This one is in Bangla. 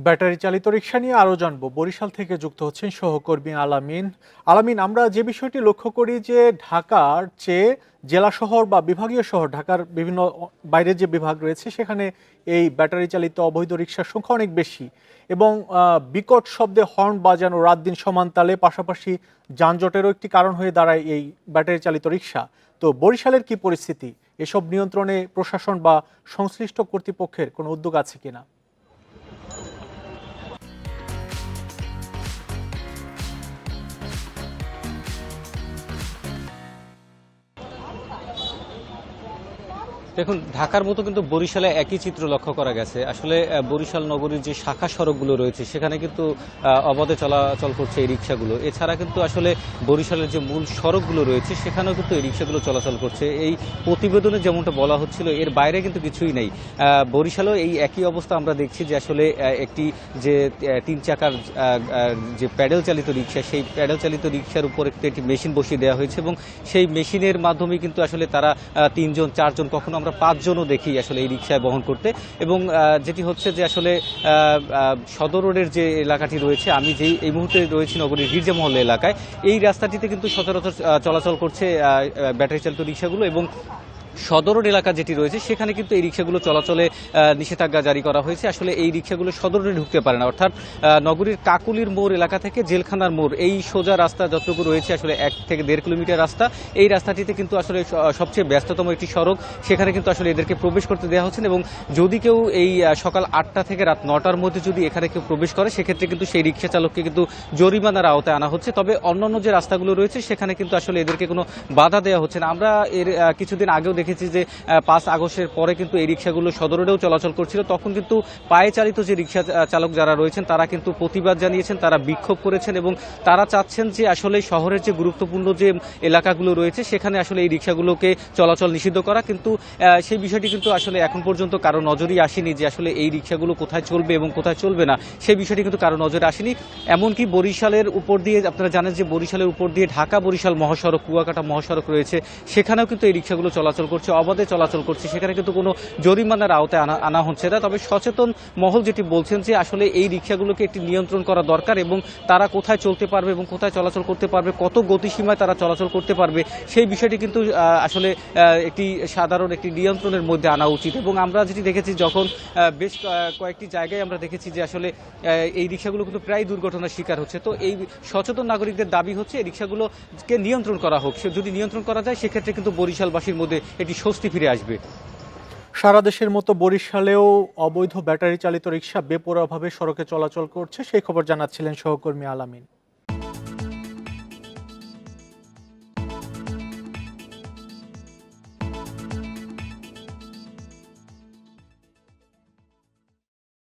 ব্যাটারি চালিত রিকশা নিয়ে আরো জানবো। বরিশাল থেকে যুক্ত হচ্ছেন সহকর্মী আলামিন। আলামিন, আমরা যে বিষয়টি লক্ষ্য করি যে ঢাকার চেয়ে জেলা শহর বা বিভাগীয় শহর, ঢাকার বিভিন্ন বাইরের যে বিভাগ রয়েছে সেখানে এই ব্যাটারি চালিত অবৈধ রিকশার সংখ্যা অনেক বেশি এবং বিকট শব্দে হর্ন বাজানো রাত দিন সমান তালে, পাশাপাশি যানজটেরও একটি কারণ হয়ে দাঁড়ায় এই ব্যাটারি চালিত রিকশা। তো বরিশালের কি পরিস্থিতি? এসব নিয়ন্ত্রণে প্রশাসন বা সংশ্লিষ্ট কর্তৃপক্ষের কোনো উদ্যোগ আছে কিনা? দেখুন, ঢাকার মতো কিন্তু বরিশালে একই চিত্র লক্ষ্য করা গেছে। আসলে বরিশাল নগরীর যে শাখা সড়কগুলো রয়েছে সেখানে কিন্তু অবাধে চলাচল করছে এই রিক্সাগুলো। এছাড়া কিন্তু আসলে বরিশালের যে মূল সড়কগুলো রয়েছে সেখানেও কিন্তু এই রিক্সাগুলো চলাচল করছে। এই প্রতিবেদনে যেমনটা বলা হচ্ছিল এর বাইরে কিন্তু কিছুই নেই। বরিশালেও এই একই অবস্থা আমরা দেখছি যে আসলে একটি যে ৩ চাকার যে প্যাডেল চালিত রিক্সা, সেই প্যাডেল চালিত রিক্সার উপর একটি মেশিন বসিয়ে দেওয়া হয়েছে এবং সেই মেশিনের মাধ্যমে কিন্তু আসলে তারা ৩ জন ৪ জন, কখনো আমরা ৫ জনও দেখি আসলে এই রিক্সায় বহন করতে। এবং যেটি হচ্ছে যে আসলে সদর রোডের যে এলাকাটি রয়েছে, আমি যেই এই মুহূর্তে রয়েছি নগরীর গির্জা মহল্লা এলাকায়, এই রাস্তাটিতে কিন্তু সচরাচর চলাচল করছে ব্যাটারি চালিত রিক্সাগুলো। এবং সদর রোড এলাকা যেটি রয়েছে সেখানে কিন্তু এই রিক্সাগুলো চলাচলে নিষেধাজ্ঞা জারি করা হয়েছে। আসলে এই রিক্সাগুলো সদর রোডে ঢুকতে পারে না, অর্থাৎ নগরীর কাকুলির মোড় এলাকা থেকে জেলখানার মোড়, এই সোজা রাস্তা যতটুকু রয়েছে আসলে ১ থেকে ১.৫ কিলোমিটার রাস্তা, এই রাস্তাটিতে কিন্তু আসলে সবচেয়ে ব্যস্ততম একটি সড়ক। সেখানে কিন্তু আসলে এদেরকে প্রবেশ করতে দেওয়া হচ্ছে এবং যদি কেউ এই সকাল ৮টা থেকে রাত ৯টার মধ্যে যদি এখানে কেউ প্রবেশ করে সেক্ষেত্রে কিন্তু সেই রিক্সা চালককে কিন্তু জরিমানার আওতায় আনা হচ্ছে। তবে অন্যান্য যে রাস্তাগুলো রয়েছে সেখানে কিন্তু আসলে এদেরকে কোনো বাধা দেওয়া হচ্ছে না। আমরা এর কিছুদিন আগেও দেখেছি যে ৫ আগস্টের পরে কিন্তু এই রিক্সাগুলো সদর রোডেও চলাচল করছিল। তখন কিন্তু পায়ে চালিত যে রিক্সা চালক যারা রয়েছেন তারা কিন্তু প্রতিবাদ জানিয়েছেন, তারা বিক্ষোভ করেছেন এবং তারা চাচ্ছেন যে আসলে শহরের যে গুরুত্বপূর্ণ যে এলাকাগুলো রয়েছে সেখানে আসলে এই রিক্সাগুলোকে চলাচল নিষিদ্ধ করা। কিন্তু সেই বিষয়টি কিন্তু আসলে এখন পর্যন্ত কারো নজরই আসেনি যে আসলে এই রিক্সাগুলো কোথায় চলবে এবং কোথায় চলবে না, সেই বিষয়টি কিন্তু কারো নজরে আসেনি। এমনকি বরিশালের উপর দিয়ে, আপনারা জানেন যে বরিশালের উপর দিয়ে ঢাকা বরিশাল মহাসড়ক, কুয়াকাটা মহাসড়ক রয়েছে, সেখানেও কিন্তু এই রিক্সাগুলো চলাচল করছে, অবাধে চলাচল করছে। সেখানে কিন্তু কোনো জরিমানার আওতায় আনা হচ্ছে না। তবে সচেতন মহল যেটি বলছেন যে আসলে এই রিক্সাগুলোকে একটি নিয়ন্ত্রণ করা দরকার এবং তারা কোথায় চলতে পারবে এবং কোথায় চলাচল করতে পারবে, কত গতিসীমায় তারা চলাচল করতে পারবে, সেই বিষয়টি কিন্তু আসলে একটি সাধারণ একটি নিয়ন্ত্রণের মধ্যে আনা উচিত। এবং আমরা যেটি দেখেছি, যখন বেশ কয়েকটি জায়গায় আমরা দেখেছি যে আসলে এই রিক্সাগুলো কিন্তু প্রায় দুর্ঘটনার শিকার হচ্ছে। তো এই সচেতন নাগরিকদের দাবি হচ্ছে এই রিক্সাগুলোকে নিয়ন্ত্রণ করা হোক। যদি নিয়ন্ত্রণ করা যায় সেক্ষেত্রে কিন্তু বরিশালবাসীর মধ্যে একটি স্বস্তি ফিরে আসবে। সারা দেশের মতো বরিশালেও অবৈধ ব্যাটারি চালিত রিকশা বেপরোয়াভাবে সড়কে চলাচল করছে, সেই খবর জানাচ্ছিলেন সহকর্মী আলামিন।